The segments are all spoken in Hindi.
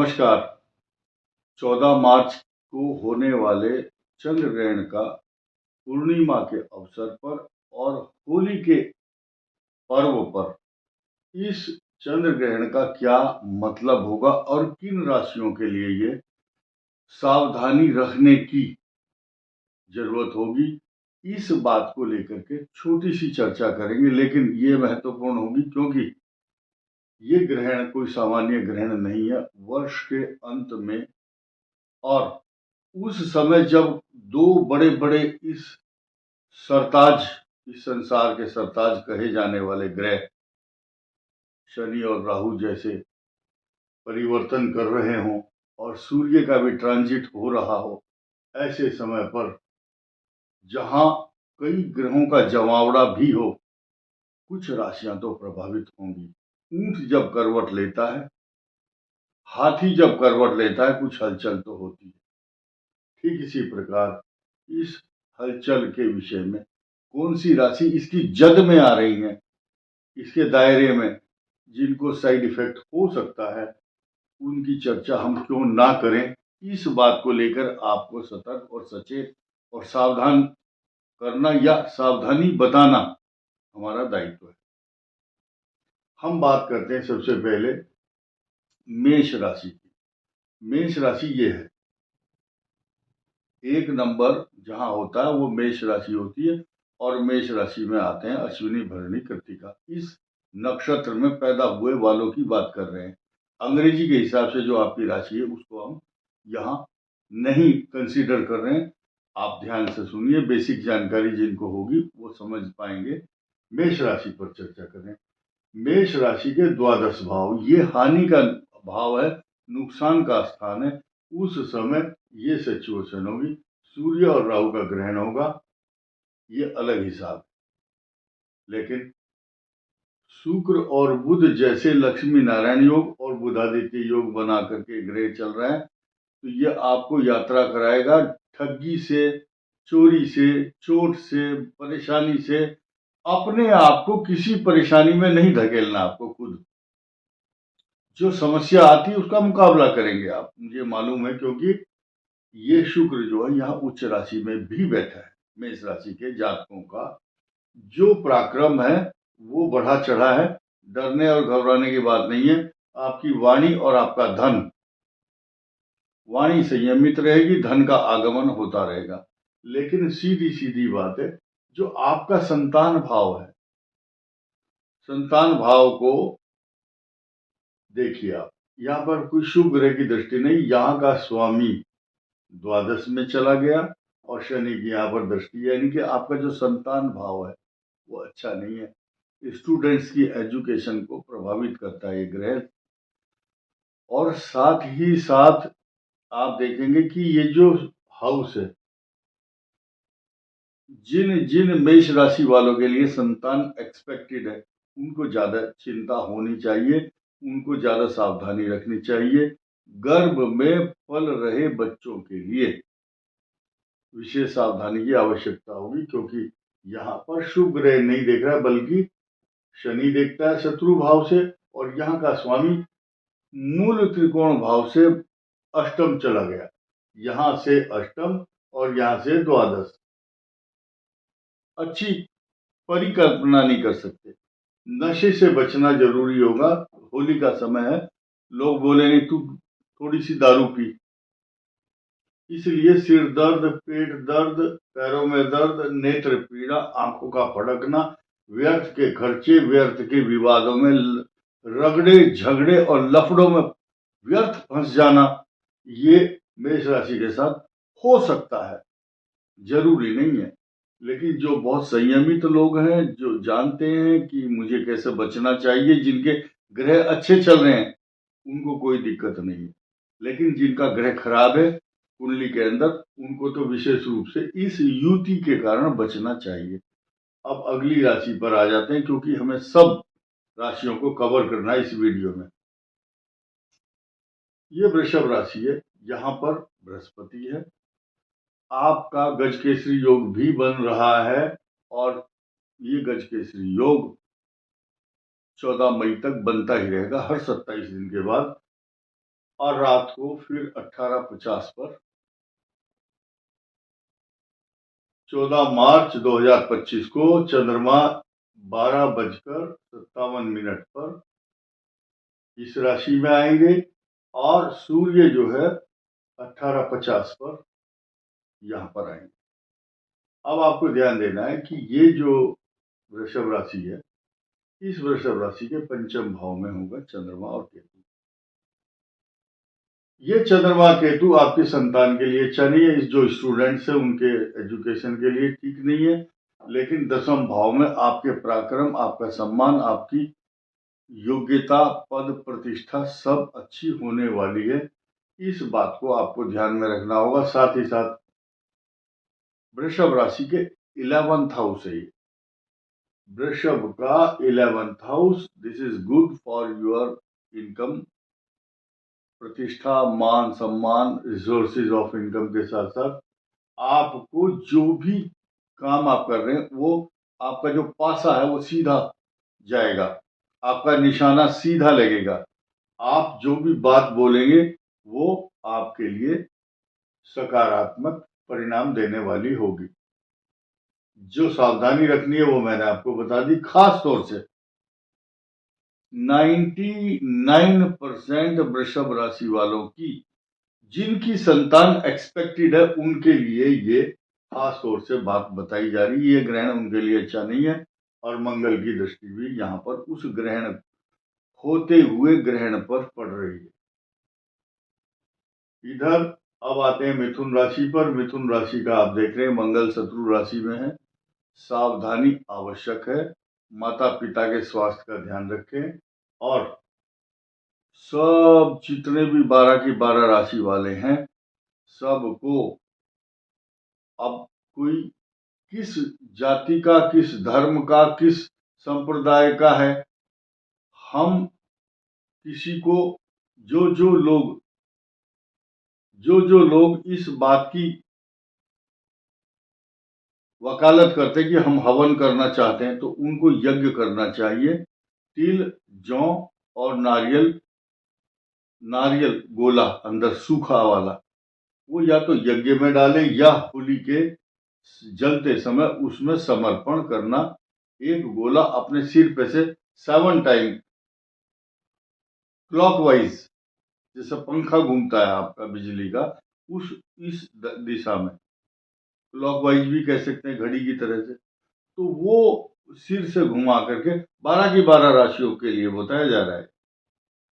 नमस्कार। 14 मार्च को होने वाले चंद्र ग्रहण का पूर्णिमा के अवसर पर और होली के पर्व पर इस चंद्र ग्रहण का क्या मतलब होगा और किन राशियों के लिए ये सावधानी रखने की जरूरत होगी, इस बात को लेकर के छोटी सी चर्चा करेंगे। लेकिन ये महत्वपूर्ण होगी क्योंकि ये ग्रहण कोई सामान्य ग्रहण नहीं है। वर्ष के अंत में और उस समय जब दो बड़े बड़े सरताज इस संसार के सरताज कहे जाने वाले ग्रह शनि और राहु जैसे परिवर्तन कर रहे हों और सूर्य का भी ट्रांजिट हो रहा हो, ऐसे समय पर जहां कई ग्रहों का जमावड़ा भी हो, कुछ राशियां तो प्रभावित होंगी। ऊंट जब करवट लेता है, हाथी जब करवट लेता है, कुछ हलचल तो होती है। ठीक इसी प्रकार इस हलचल के विषय में कौन सी राशि इसकी जद में आ रही है, इसके दायरे में जिनको साइड इफेक्ट हो सकता है, उनकी चर्चा हम क्यों ना करें। इस बात को लेकर आपको सतर्क और सचेत और सावधान करना या सावधानी बताना हमारा दायित्व है। हम बात करते हैं सबसे पहले मेष राशि की। मेष राशि ये है, एक नंबर जहां होता है वो मेष राशि होती है और मेष राशि में आते हैं अश्विनी, भरणी, कृत्तिका। इस नक्षत्र में पैदा हुए वालों की बात कर रहे हैं। अंग्रेजी के हिसाब से जो आपकी राशि है उसको हम यहाँ नहीं कंसीडर कर रहे हैं। आप ध्यान से सुनिए, बेसिक जानकारी जिनको होगी वो समझ पाएंगे। मेष राशि पर चर्चा करें। मेष राशि के द्वादश भाव, ये हानि का भाव है, नुकसान का स्थान है। उस समय ये सिचुएशन होगी, सूर्य और राहु का ग्रहण होगा, ये अलग हिसाब। लेकिन शुक्र और बुध जैसे लक्ष्मी नारायण योग और बुधादित्य योग बना करके ग्रह चल रहा है, तो ये आपको यात्रा कराएगा ठगी से, चोरी से, चोट से, परेशानी से। अपने आप को किसी परेशानी में नहीं धकेलना, आपको खुद जो समस्या आती है उसका मुकाबला करेंगे आप, मुझे मालूम है, क्योंकि ये शुक्र जो है यहाँ उच्च राशि में भी बैठा है। मेष राशि के जातकों का जो पराक्रम है वो बढ़ा चढ़ा है, डरने और घबराने की बात नहीं है। आपकी वाणी और आपका धन, वाणी संयमित रहेगी, धन का आगमन होता रहेगा। लेकिन सीधी सीधी बात है, जो आपका संतान भाव है, संतान भाव को देखिए आप, यहाँ पर कोई शुभ ग्रह की दृष्टि नहीं, यहाँ का स्वामी द्वादश में चला गया और शनि की यहाँ पर दृष्टि, यानी कि आपका जो संतान भाव है वो अच्छा नहीं है। स्टूडेंट्स की एजुकेशन को प्रभावित करता है ये ग्रह। और साथ ही साथ आप देखेंगे कि ये जो हाउस है, जिन जिन मेष राशि वालों के लिए संतान एक्सपेक्टेड है, उनको ज्यादा चिंता होनी चाहिए, उनको ज्यादा सावधानी रखनी चाहिए। गर्भ में पल रहे बच्चों के लिए विशेष सावधानी की आवश्यकता होगी, क्योंकि यहाँ पर शुभ ग्रह नहीं देख रहा है, बल्कि शनि देखता है शत्रु भाव से, और यहाँ का स्वामी मूल त्रिकोण भाव से अष्टम चला गया, यहाँ से अष्टम और यहाँ से द्वादश। अच्छी परिकल्पना नहीं कर सकते। नशे से बचना जरूरी होगा। होली का समय है, लोग बोलेंगे तू थोड़ी सी दारू पी, इसलिए सिर दर्द, पेट दर्द, पैरों में दर्द, नेत्र पीड़ा, आंखों का फड़कना, व्यर्थ के खर्चे, व्यर्थ के विवादों में रगड़े झगड़े और लफड़ों में व्यर्थ फंस जाना, ये मेष राशि के साथ हो सकता है, जरूरी नहीं है। लेकिन जो बहुत संयमित लोग हैं, जो जानते हैं कि मुझे कैसे बचना चाहिए, जिनके ग्रह अच्छे चल रहे हैं, उनको कोई दिक्कत नहीं है। लेकिन जिनका ग्रह खराब है कुंडली के अंदर, उनको तो विशेष रूप से इस युति के कारण बचना चाहिए। अब अगली राशि पर आ जाते हैं, क्योंकि हमें सब राशियों को कवर करना है इस वीडियो में। ये वृषभ राशि है, यहाँ पर बृहस्पति है, आपका गजकेसरी योग भी बन रहा है, और ये गजकेसरी योग 14 मई तक बनता ही रहेगा, हर 27 दिन के बाद और रात को फिर 18:50 पर 14 मार्च 2025 को चंद्रमा 12:57 पर इस राशि में आएंगे और सूर्य जो है 18:50 पर यहां पर आएंगे। अब आपको ध्यान देना है कि ये जो वृषभ राशि है, इस वृषभ राशि के पंचम भाव में होगा चंद्रमा और केतु। ये चंद्रमा केतु आपकी संतान के लिए अच्छा नहीं है, जो स्टूडेंट्स है उनके एजुकेशन के लिए ठीक नहीं है, लेकिन दसम भाव में आपके पराक्रम, आपका सम्मान, आपकी योग्यता, पद प्रतिष्ठा सब अच्छी होने वाली है। इस बात को आपको ध्यान में रखना होगा। साथ ही साथ वृषभ राशि के 11th हाउस है, वृषभ का 11th house, this is good for your income, प्रतिष्ठा, मान सम्मान, रिसोर्सेज ऑफ इनकम के साथ साथ आपको जो भी काम आप कर रहे हैं वो आपका जो पासा है वो सीधा जाएगा, आपका निशाना सीधा लगेगा। आप जो भी बात बोलेंगे वो आपके लिए सकारात्मक परिणाम देने वाली होगी। जो सावधानी रखनी है वो मैंने आपको बता दी। खास तौर से 99% वृषभ राशि वालों की जिनकी संतान एक्सपेक्टेड है उनके लिए ये खास तौर से बात बताई जा रही है। ये ग्रहण उनके लिए अच्छा नहीं है और मंगल की दृष्टि भी यहाँ पर उस ग्रहण होते हुए ग्रहण पर पड़ रही है। इधर अब आते हैं मिथुन राशि पर। मिथुन राशि का आप देख रहे हैं मंगल शत्रु राशि में है, सावधानी आवश्यक है। माता पिता के स्वास्थ्य का ध्यान रखें और सब जितने भी 12 की 12 राशि वाले हैं सबको अब कोई किस जाति का, किस धर्म का, किस संप्रदाय का है, हम किसी को जो लोग इस बात की वकालत करते हैं कि हम हवन करना चाहते हैं तो उनको यज्ञ करना चाहिए। तिल, जौ और नारियल गोला अंदर सूखा वाला वो या तो यज्ञ में डालें या होली के जलते समय उसमें समर्पण करना। एक गोला अपने सिर पे से 7 टाइम क्लॉकवाइज, जैसे पंखा घूमता है आपका बिजली का, इस दिशा में क्लॉकवाइज भी कह सकते हैं, घड़ी की तरह से, तो वो सिर से घुमा करके 12 की 12 राशियों के लिए बताया जा रहा है,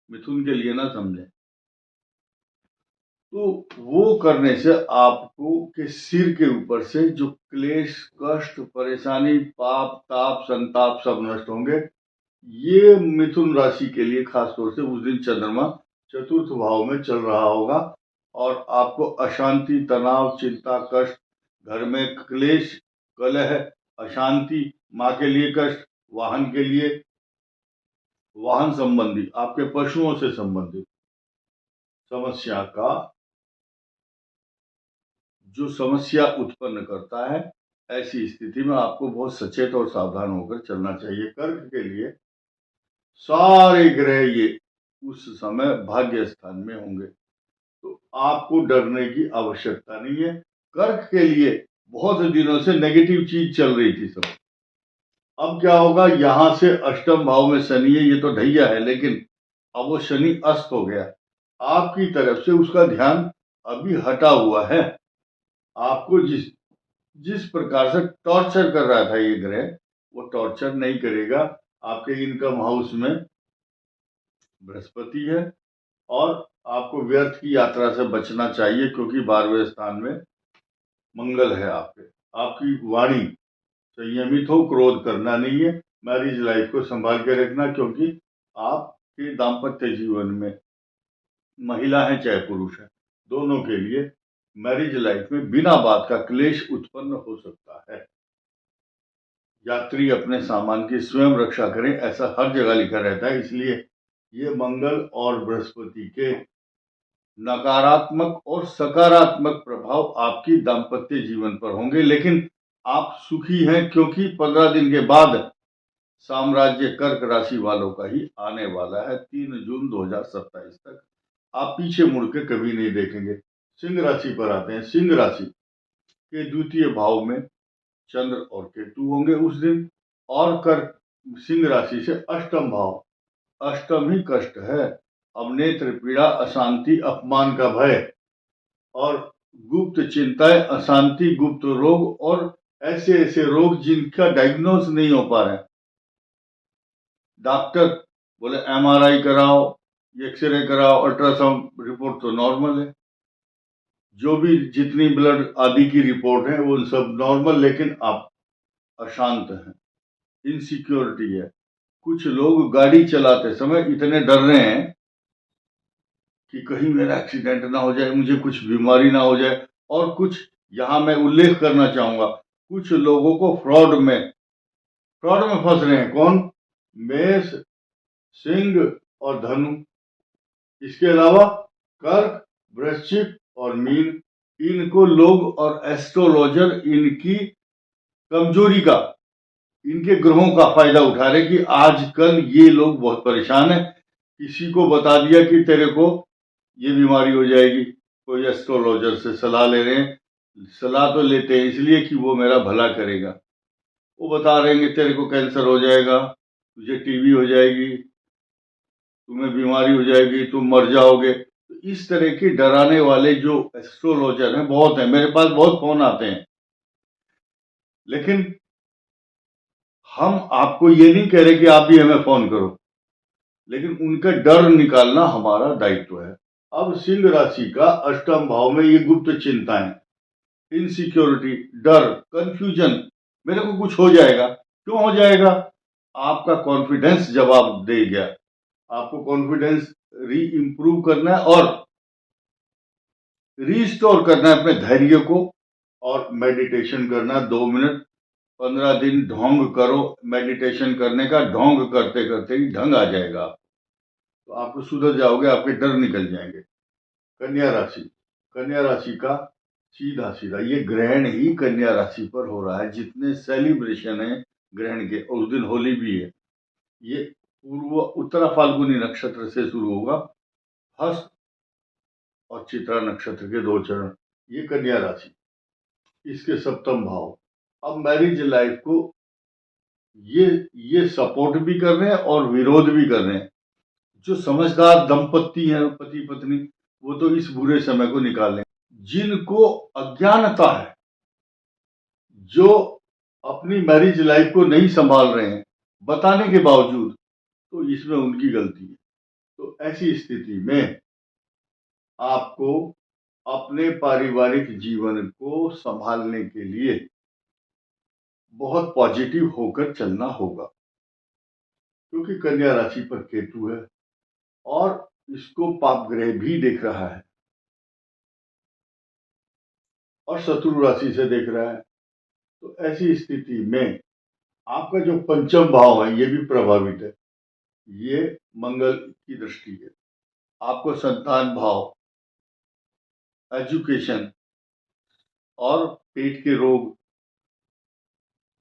मिथुन के लिए ना समझें। तो वो करने से आपको के सिर के ऊपर से जो क्लेश, कष्ट, परेशानी, पाप, ताप, संताप सब नष्ट होंगे। ये मिथुन राशि के लिए खास तौर से उस दिन चंद्रमा चतुर्थ भाव में चल रहा होगा और आपको अशांति, तनाव, चिंता, कष्ट, घर में क्लेश, कलह, अशांति, माँ के लिए कष्ट, वाहन के लिए, वाहन संबंधी, आपके पशुओं से संबंधित समस्या का जो समस्या उत्पन्न करता है, ऐसी स्थिति में आपको बहुत सचेत और सावधान होकर चलना चाहिए। कर्क के लिए सारे ग्रह ये उस समय भाग्य स्थान में होंगे, तो आपको डरने की आवश्यकता नहीं है। कर्क के लिए बहुत दिनों से नेगेटिव चीज चल रही थी सब, अब क्या होगा, यहां से अष्टम भाव में शनि है, ये तो ढैया है, लेकिन अब वो शनि अस्त हो गया, आपकी तरफ से उसका ध्यान अभी हटा हुआ है। आपको जिस प्रकार से टॉर्चर कर रहा था ये ग्रह, वो टॉर्चर नहीं करेगा। आपके इनकम हाउस में बृहस्पति है और आपको व्यर्थ की यात्रा से बचना चाहिए क्योंकि 12वें स्थान में मंगल है। आपकी वाणी संयमित हो, क्रोध करना नहीं है। मैरिज लाइफ को संभाल के रखना क्योंकि आपके दाम्पत्य जीवन में महिला है चाहे पुरुष है, दोनों के लिए मैरिज लाइफ में बिना बात का क्लेश उत्पन्न हो सकता है। यात्री अपने सामान की स्वयं रक्षा करें, ऐसा हर जगह लिखा रहता है, इसलिए ये मंगल और बृहस्पति के नकारात्मक और सकारात्मक प्रभाव आपकी दाम्पत्य जीवन पर होंगे, लेकिन आप सुखी हैं क्योंकि 15 दिन के बाद साम्राज्य कर्क राशि वालों का ही आने वाला है 3 जून 2027 तक। आप पीछे मुड़ के कभी नहीं देखेंगे। सिंह राशि पर आते हैं। सिंह राशि के द्वितीय भाव में चंद्र और केतु होंगे उस दिन। और कर सिंह राशि से अष्टम भाव, अष्टम ही कष्ट है। अब नेत्र पीड़ा, अशांति, अपमान का भय और गुप्त चिंताएं, अशांति, गुप्त रोग और ऐसे ऐसे रोग जिनका डायग्नोज नहीं हो पा रहे हैं। डॉक्टर बोले एमआरआई कराओ, एक्सरे कराओ, अल्ट्रासाउंड रिपोर्ट तो नॉर्मल है, जो भी जितनी ब्लड आदि की रिपोर्ट है वो सब नॉर्मल, लेकिन आप अशांत हैं, इनसिक्योरिटी है। कुछ लोग गाड़ी चलाते समय इतने डर रहे हैं कि कहीं मेरा एक्सीडेंट ना हो जाए, मुझे कुछ बीमारी ना हो जाए। और कुछ यहां मैं उल्लेख करना चाहूंगा, कुछ लोगों को फ्रॉड में फंस रहे हैं। कौन? मेष, सिंह और धनु। इसके अलावा कर्क, वृश्चिक और मीन, इनको लोग और एस्ट्रोलॉजर इनकी कमजोरी का, इनके ग्रहों का फायदा उठा रहे कि आजकल ये लोग बहुत परेशान है। किसी को बता दिया कि तेरे को ये बीमारी हो जाएगी, कोई एस्ट्रोलॉजर से सलाह ले रहे हैं। सलाह तो लेते हैं इसलिए कि वो मेरा भला करेगा। वो बता रहे हैं तेरे को कैंसर हो जाएगा, तुझे टीबी हो जाएगी, तुम्हें बीमारी हो जाएगी, तुम मर जाओगे। तो इस तरह की डराने वाले जो एस्ट्रोलॉजर हैं बहुत हैं, मेरे पास बहुत फोन आते हैं। लेकिन हम आपको ये नहीं कह रहे कि आप भी हमें फोन करो, लेकिन उनका डर निकालना हमारा दायित्व है। अब सिंह राशि का अष्टम भाव में ये गुप्त चिंताएं, इनसिक्योरिटी, डर, कंफ्यूजन, मेरे को कुछ हो जाएगा। क्यों हो जाएगा? आपका कॉन्फिडेंस जवाब देगा। आपको कॉन्फिडेंस री इम्प्रूव करना है और रीस्टोर करना है अपने धैर्य को, और मेडिटेशन करना 2 मिनट 15 दिन ढोंग करो। मेडिटेशन करने का ढोंग करते करते ही ढंग आ जाएगा, तो आप सुधर जाओगे, आपके डर निकल जाएंगे। कन्या राशि, कन्या राशि का सीधा सीधा ये ग्रहण ही कन्या राशि पर हो रहा है। जितने सेलिब्रेशन है ग्रहण के, उस दिन होली भी है। ये पूर्व उत्तरा फाल्गुनी नक्षत्र से शुरू होगा, हस्त और चित्रा नक्षत्र के 2 चरण। ये कन्या राशि, इसके सप्तम भाव। अब मैरिज लाइफ को ये सपोर्ट भी कर रहे हैं और विरोध भी कर रहे हैं। जो समझदार दंपत्ति हैं, पति पत्नी, वो तो इस बुरे समय को निकाल लें। जिनको अज्ञानता है, जो अपनी मैरिज लाइफ को नहीं संभाल रहे हैं बताने के बावजूद, तो इसमें उनकी गलती है। तो ऐसी स्थिति में आपको अपने पारिवारिक जीवन को संभालने के लिए बहुत पॉजिटिव होकर चलना होगा, क्योंकि कन्या राशि पर केतु है और इसको पाप ग्रह भी देख रहा है और शत्रु राशि से देख रहा है। तो ऐसी स्थिति में आपका जो पंचम भाव है ये भी प्रभावित है। ये मंगल की दृष्टि है। आपको संतान भाव, एजुकेशन और पेट के रोग,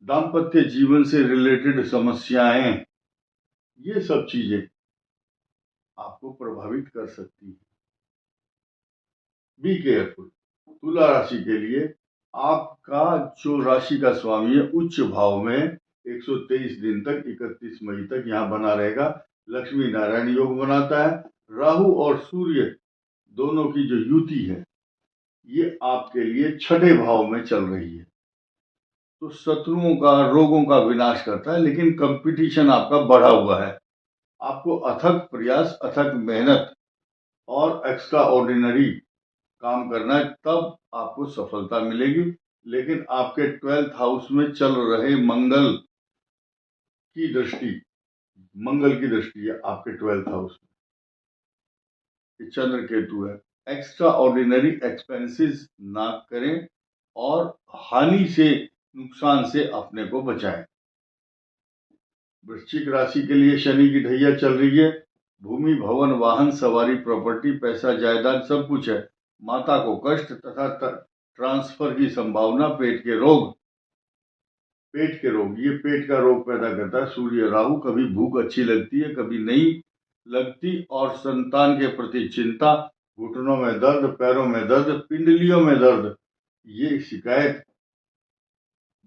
दाम्पत्य जीवन से रिलेटेड समस्याएं, ये सब चीजें आपको प्रभावित कर सकती है। Be careful. तुला राशि के लिए आपका जो राशि का स्वामी है उच्च भाव में 123 दिन तक, 31 मई तक यहाँ बना रहेगा। लक्ष्मी नारायण योग बनाता है। राहु और सूर्य दोनों की जो युति है ये आपके लिए छठे भाव में चल रही है, तो शत्रुओं का, रोगों का विनाश करता है। लेकिन कंपटीशन आपका बढ़ा हुआ है। आपको अथक प्रयास, अथक मेहनत और एक्स्ट्रा ऑर्डिनरी काम करना है, तब आपको सफलता मिलेगी। लेकिन आपके 12th हाउस में चल रहे मंगल की दृष्टि, मंगल की दृष्टि है आपके 12th हाउस में, चंद्र केतु है। एक्स्ट्रा ऑर्डिनरी एक्सपेंसेस ना करें और हानि से, नुकसान से अपने को बचाएं। वृश्चिक राशि के लिए शनि की ढैया चल रही है। भूमि, भवन, वाहन, सवारी, प्रॉपर्टी, पैसा, जायदाद सब कुछ है। माता को कष्ट तथा ट्रांसफर की संभावना। पेट के रोग, पेट के रोग, ये पेट का रोग पैदा करता है सूर्य राहु। कभी भूख अच्छी लगती है, कभी नहीं। लगती और संतान के प्रति चिंता, घुटनों में दर्द, पैरों में दर्द, पिंडलियों में दर्द, ये शिकायत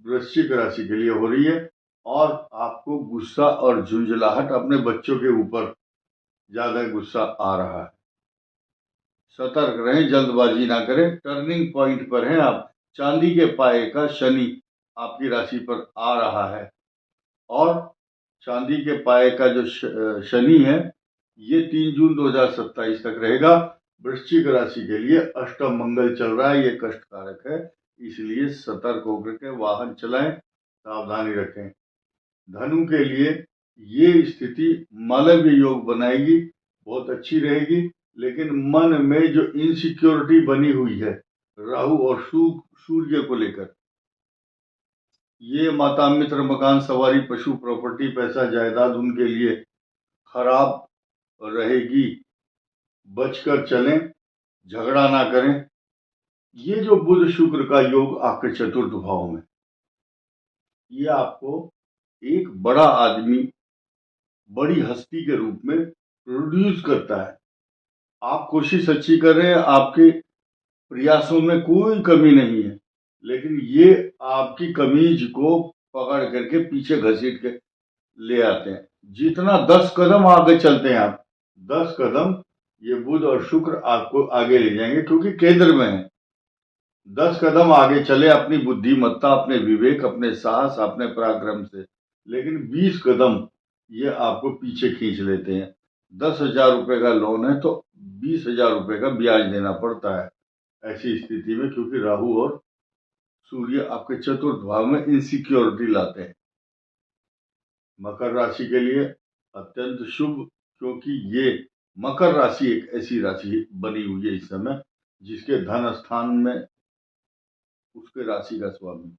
वृश्चिक राशि के लिए हो रही है। और आपको गुस्सा और झुंझलाहट, अपने बच्चों के ऊपर ज्यादा गुस्सा आ रहा है। सतर्क रहें, जल्दबाजी ना करें। टर्निंग पॉइंट पर हैं आप। चांदी के पाए का शनि आपकी राशि पर आ रहा है और चांदी के पाए का जो शनि है ये 3 जून 2027 तक रहेगा। वृश्चिक राशि के लिए अष्टम मंगल चल रहा है, ये कष्टकारक है, इसलिए सतर्क होकर के वाहन चलाएं, सावधानी रखें। धनु के लिए ये स्थिति मालव्य योग बनाएगी, बहुत अच्छी रहेगी, लेकिन मन में जो इनसिक्योरिटी बनी हुई है राहु और सूर्य को लेकर, ये माता, मित्र, मकान, सवारी, पशु, प्रॉपर्टी, पैसा, जायदाद उनके लिए खराब रहेगी। बचकर चलें, झगड़ा ना करें। ये जो बुध शुक्र का योग आपके चतुर्थ भाव में, ये आपको एक बड़ा आदमी, बड़ी हस्ती के रूप में प्रोड्यूस करता है। आप कोशिश अच्छी कर रहे हैं, आपके प्रयासों में कोई कमी नहीं है, लेकिन ये आपकी कमीज को पकड़ करके पीछे घसीट के ले आते हैं। जितना 10 कदम आगे चलते हैं आप, 10 कदम ये बुध और शुक्र आपको आगे ले जाएंगे, क्योंकि केंद्र में है। 10 कदम आगे चले अपनी बुद्धिमत्ता, अपने विवेक, अपने साहस, अपने पराक्रम से, लेकिन 20 कदम ये आपको पीछे खींच लेते हैं। 10,000 रुपए का लोन है तो 20,000 रुपए का ब्याज देना पड़ता है ऐसी स्थिति में, क्योंकि राहु और सूर्य आपके चतुर्थ भाव में इनसिक्योरिटी लाते हैं। मकर राशि के लिए अत्यंत शुभ, क्योंकि ये मकर राशि एक ऐसी राशि बनी हुई है इस समय जिसके धन स्थान में उसके राशि का स्वामी,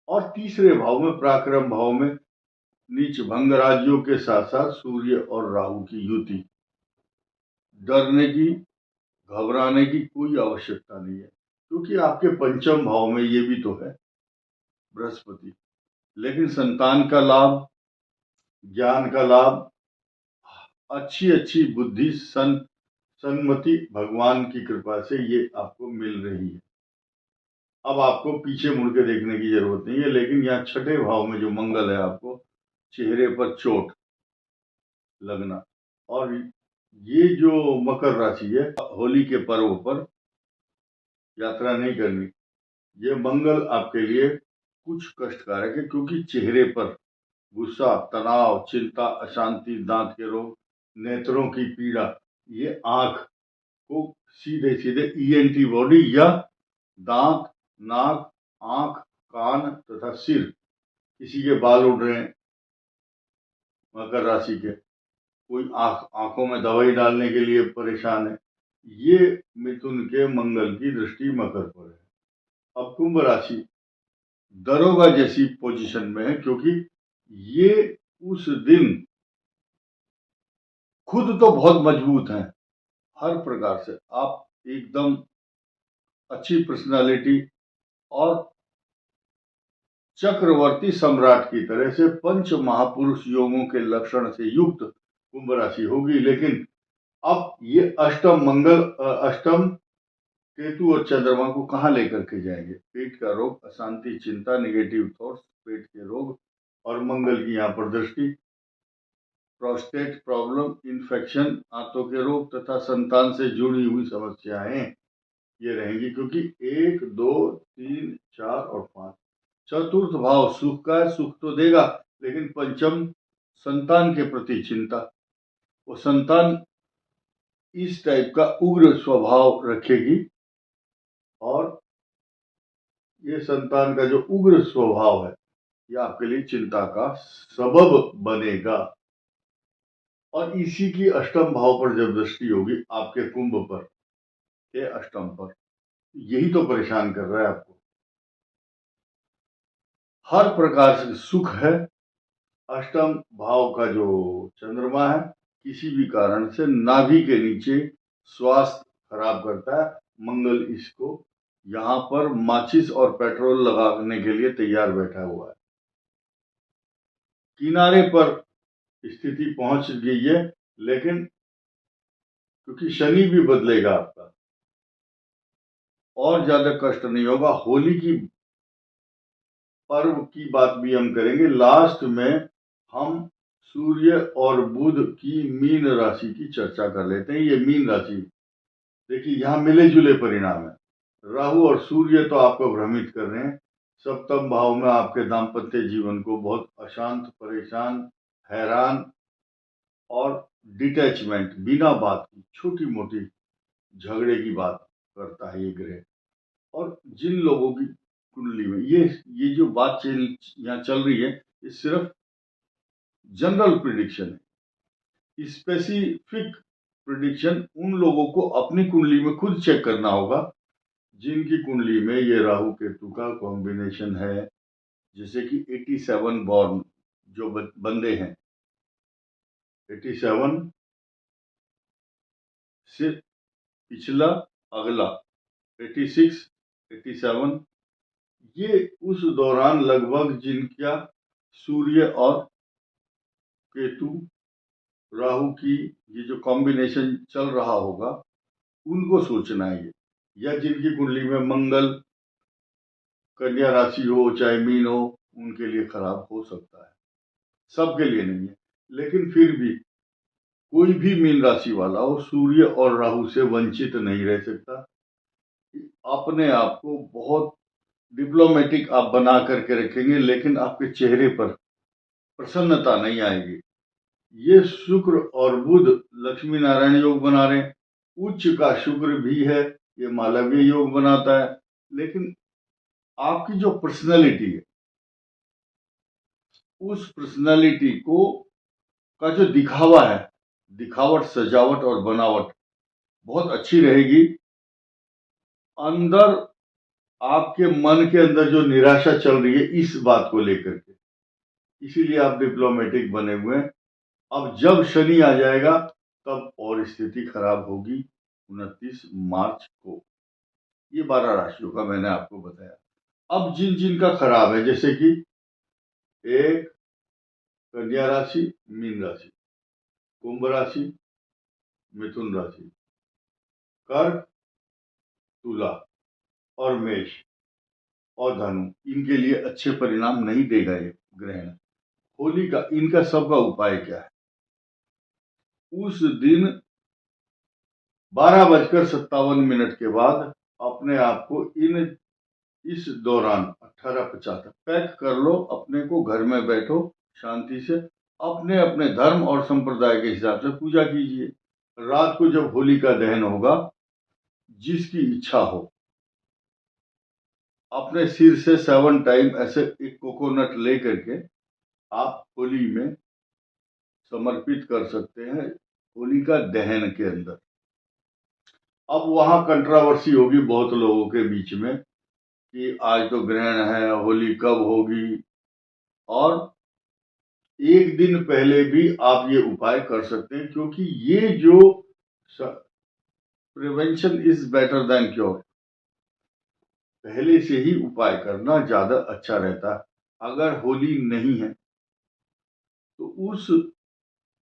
और तीसरे भाव में, पराक्रम भाव में, नीच भंग राज्यों के साथ साथ सूर्य और राहु की युति। डरने की, घबराने की कोई आवश्यकता नहीं है, क्योंकि आपके पंचम भाव में ये भी तो है बृहस्पति। लेकिन संतान का लाभ, ज्ञान का लाभ, अच्छी अच्छी बुद्धि, सन्मति भगवान की कृपा से ये आपको मिल रही है। अब आपको पीछे मुड़ के देखने की जरूरत नहीं है। लेकिन यहाँ छठे भाव में जो मंगल है, आपको चेहरे पर चोट लगना, और ये जो मकर राशि है, होली के पर्व पर यात्रा नहीं करनी। ये मंगल आपके लिए कुछ कष्टकारक है, क्योंकि चेहरे पर गुस्सा, तनाव, चिंता, अशांति, दांत के रोग, नेत्रों की पीड़ा, ये आंख को सीधे सीधे ईएनटी बॉडी या दांत, नाक, आंख, कान तथा सिर, किसी के बाल उड़ रहे हैं मकर राशि के, कोई आंखों में दवाई डालने के लिए परेशान है, ये मिथुन के मंगल की दृष्टि मकर पर है। अब कुंभ राशि दरोगा जैसी पोजीशन में है, क्योंकि ये उस दिन खुद तो बहुत मजबूत हैं हर प्रकार से, आप एकदम अच्छी पर्सनालिटी और चक्रवर्ती सम्राट की तरह से पंच महापुरुष योगों के लक्षण से युक्त कुंभ राशि होगी। लेकिन अब ये अष्टम केतु और चंद्रमा को कहाँ लेकर के जाएंगे? पेट का रोग, अशांति, चिंता, निगेटिव थॉट्स, पेट के रोग, और मंगल की यहाँ पर दृष्टि, प्रोस्टेट प्रॉब्लम, इन्फेक्शन, आंतों के रोग तथा संतान से जुड़ी हुई समस्याएं ये रहेंगी, क्योंकि 1, 2, 3, 4 और 5 चतुर्थ भाव सुख का है, सुख तो देगा, लेकिन पंचम संतान के प्रति चिंता। वो संतान इस टाइप का उग्र स्वभाव रखेगी, और ये संतान का जो उग्र स्वभाव है ये आपके लिए चिंता का सबब बनेगा। और इसी की अष्टम भाव पर जब दृष्टि होगी आपके कुंभ पर के अष्टम पर, यही तो परेशान कर रहा है आपको। हर प्रकार से सुख है। अष्टम भाव का जो चंद्रमा है, किसी भी कारण से नाभि के नीचे स्वास्थ्य खराब करता है। मंगल इसको यहाँ पर माचिस और पेट्रोल लगाने के लिए तैयार बैठा हुआ है। किनारे पर स्थिति पहुंच गई है, लेकिन क्योंकि शनि भी बदलेगा आपका, और ज्यादा कष्ट नहीं होगा। होली की पर्व की बात भी हम करेंगे। लास्ट में हम सूर्य और बुध की मीन राशि की चर्चा कर लेते हैं। ये मीन राशि, देखिए यहाँ मिले जुले परिणाम है। राहु और सूर्य तो आपको भ्रमित कर रहे हैं। सप्तम भाव में आपके दाम्पत्य जीवन को बहुत अशांत, परेशान, हैरान और डिटैचमेंट, बिना बात की छोटी मोटी झगड़े की बात करता है ये ग्रह। और जिन लोगों की कुंडली में ये जो बात यहाँ चल रही है, ये सिर्फ जनरल प्रिडिक्शन है। स्पेसिफिक प्रिडिक्शन उन लोगों को अपनी कुंडली में खुद चेक करना होगा जिनकी कुंडली में ये राहु केतु का कॉम्बिनेशन है। जैसे कि 87 बॉर्न जो बंदे हैं, 87 से पिछला अगला 86, 87, ये उस दौरान लगभग जिनका सूर्य और केतु राहु की ये जो कॉम्बिनेशन चल रहा होगा, उनको सोचना है ये। या जिनकी कुंडली में मंगल कन्या राशि हो चाहे मीन हो, उनके लिए खराब हो सकता है, सबके लिए नहीं है। लेकिन फिर भी कोई भी मीन राशि वाला हो सूर्य और राहु से वंचित नहीं रह सकता। अपने आप को बहुत डिप्लोमेटिक आप बना करके रखेंगे, लेकिन आपके चेहरे पर प्रसन्नता नहीं आएगी। ये शुक्र और बुध लक्ष्मी नारायण योग बना रहे हैं। उच्च का शुक्र भी है, ये मालवीय योग बनाता है। लेकिन आपकी जो पर्सनैलिटी है, उस पर्सनैलिटी को का जो दिखावा है, दिखावट, सजावट और बनावट बहुत अच्छी रहेगी। अंदर आपके मन के अंदर जो निराशा चल रही है इस बात को लेकर के, इसीलिए आप डिप्लोमेटिक बने हुए हैं। अब जब शनि आ जाएगा तब और स्थिति खराब होगी 29 मार्च को। ये 12 राशियों का मैंने आपको बताया। अब जिन जिन का खराब है, जैसे कि एक कन्या राशि, मीन राशि, कुंभ राशि, मिथुन राशि, कर्क, तुला और मेष और धनु, इनके लिए अच्छे परिणाम नहीं देगा ये ग्रहण। होली का इनका सबका उपाय क्या है? उस दिन 12:57 के बाद अपने आप को इस दौरान 18:50 पैक कर लो, अपने को घर में बैठो शांति से, अपने अपने धर्म और संप्रदाय के हिसाब से पूजा कीजिए। रात को जब होली का दहन होगा, जिसकी इच्छा हो अपने सिर से 7 टाइम ऐसे एक कोकोनट ले करके आप होली में समर्पित कर सकते हैं, होली का दहन के अंदर। अब वहां कंट्रोवर्सी होगी बहुत लोगों के बीच में कि आज तो ग्रहण है, होली कब होगी। और एक दिन पहले भी आप ये उपाय कर सकते हैं, क्योंकि ये जो prevention is better than cure, पहले से ही उपाय करना ज्यादा अच्छा रहता है। अगर होली नहीं है तो उस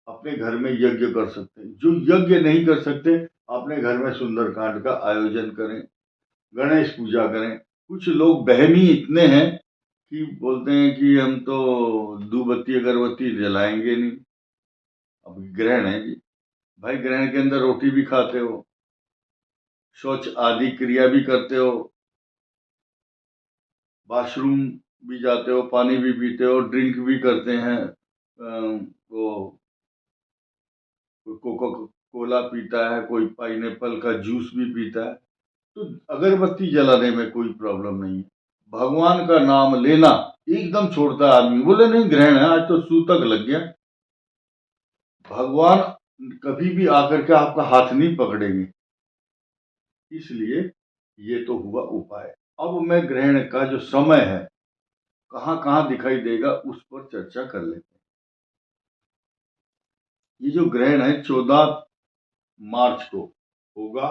अपने घर में यज्ञ कर सकते हैं। जो यज्ञ नहीं कर सकते, अपने घर में सुंदरकांड का आयोजन करें, गणेश पूजा करें। कुछ लोग बहमी इतने हैं कि बोलते हैं कि हम तो धूपबत्ती अगरबत्ती जलाएंगे नहीं। अब ग्रहण है जी, भाई ग्रहण के अंदर रोटी भी खाते हो, शौच आदि क्रिया भी करते हो, वॉशरूम भी जाते हो, पानी भी पीते हो, ड्रिंक भी करते हैं, वो कोको कोला पीता है, कोई पाइनएप्पल का जूस भी पीता है। तो अगरबत्ती जलाने में कोई प्रॉब्लम नहीं है। भगवान का नाम लेना एकदम छोड़ता है आदमी, बोले नहीं ग्रहण है आज तो सूतक लग गया। भगवान कभी भी आकर के आपका हाथ नहीं पकड़ेंगे। इसलिए ये तो हुआ उपाय। अब मैं ग्रहण का जो समय है, कहां कहां दिखाई देगा, उस पर चर्चा कर लेते हैं। ये जो ग्रहण है 14 मार्च को होगा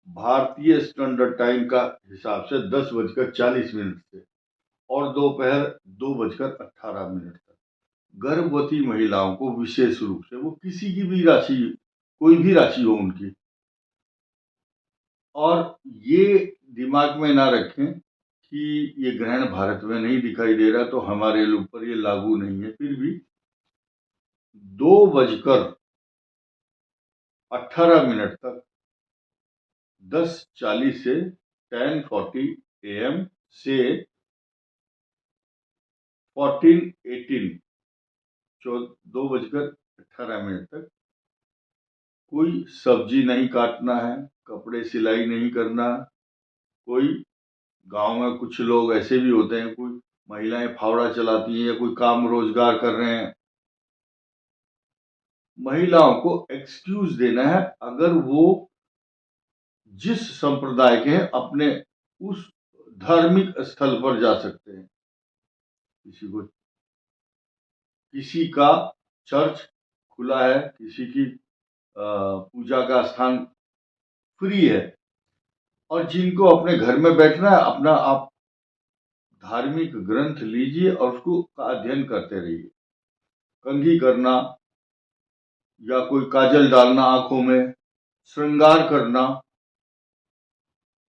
भारतीय स्टैंडर्ड टाइम का हिसाब से 10:40 से और दोपहर 2:18 तक। गर्भवती महिलाओं को विशेष रूप से, वो किसी की भी राशि, कोई भी राशि हो उनकी, और ये दिमाग में ना रखें कि ये ग्रहण भारत में नहीं दिखाई दे रहा तो हमारे ऊपर ये लागू नहीं है। फिर भी 2:18 तक 10:40 से 10:40 AM से 14:18 2:18 तक कोई सब्जी नहीं काटना है, कपड़े सिलाई नहीं करना। कोई गांव में कुछ लोग ऐसे भी होते हैं, कोई महिलाएं फावड़ा चलाती हैं या कोई काम रोजगार कर रहे हैं, महिलाओं को एक्सक्यूज देना है। अगर वो जिस संप्रदाय के हैं अपने उस धार्मिक स्थल पर जा सकते हैं। किसी का चर्च खुला है, किसी की पूजा का स्थान फ्री है, और जिनको अपने घर में बैठना है, अपना आप धार्मिक ग्रंथ लीजिए और उसको का अध्ययन करते रहिए। कंघी करना या कोई काजल डालना आंखों में, श्रृंगार करना,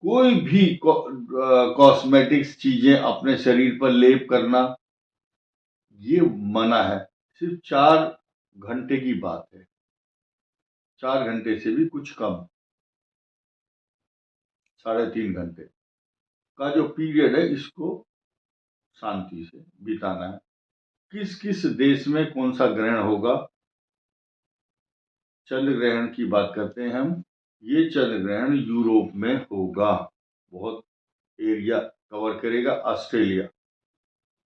कोई भी कॉस्मेटिक्स चीजें अपने शरीर पर लेप करना, ये मना है। सिर्फ 4 घंटे की बात है, 4 घंटे से भी कुछ कम, 3.5 घंटे का जो पीरियड है, इसको शांति से बिताना है। किस किस देश में कौन सा ग्रहण होगा, चंद्र ग्रहण की बात करते हैं हम। ये चंद्र ग्रहण यूरोप में होगा, बहुत एरिया कवर करेगा। ऑस्ट्रेलिया,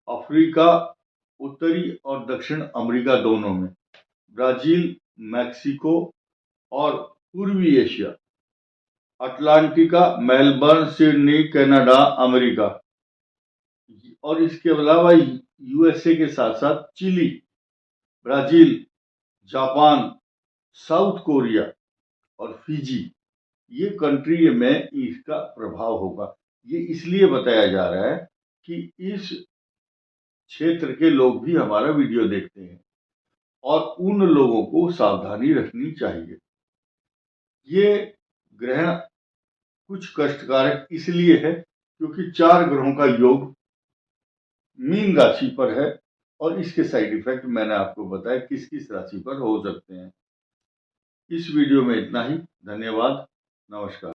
अफ्रीका, उत्तरी और दक्षिण अमेरिका दोनों में, ब्राजील, मैक्सिको और पूर्वी Asia, Atlantica, Melbourne, Sydney, Canada, America, और इसके अलावा यूएसए के साथ साथ Chile, Brazil, Japan, South Korea और फिजी, ये कंट्री में इसका प्रभाव होगा। ये इसलिए बताया जा रहा है कि इस क्षेत्र के लोग भी हमारा वीडियो देखते हैं और उन लोगों को सावधानी रखनी चाहिए। ये ग्रहण कुछ कष्टकारक इसलिए है क्योंकि 4 ग्रहों का योग मीन राशि पर है, और इसके साइड इफेक्ट मैंने आपको बताया किस किस राशि पर हो सकते हैं। इस वीडियो में इतना ही। धन्यवाद, नमस्कार।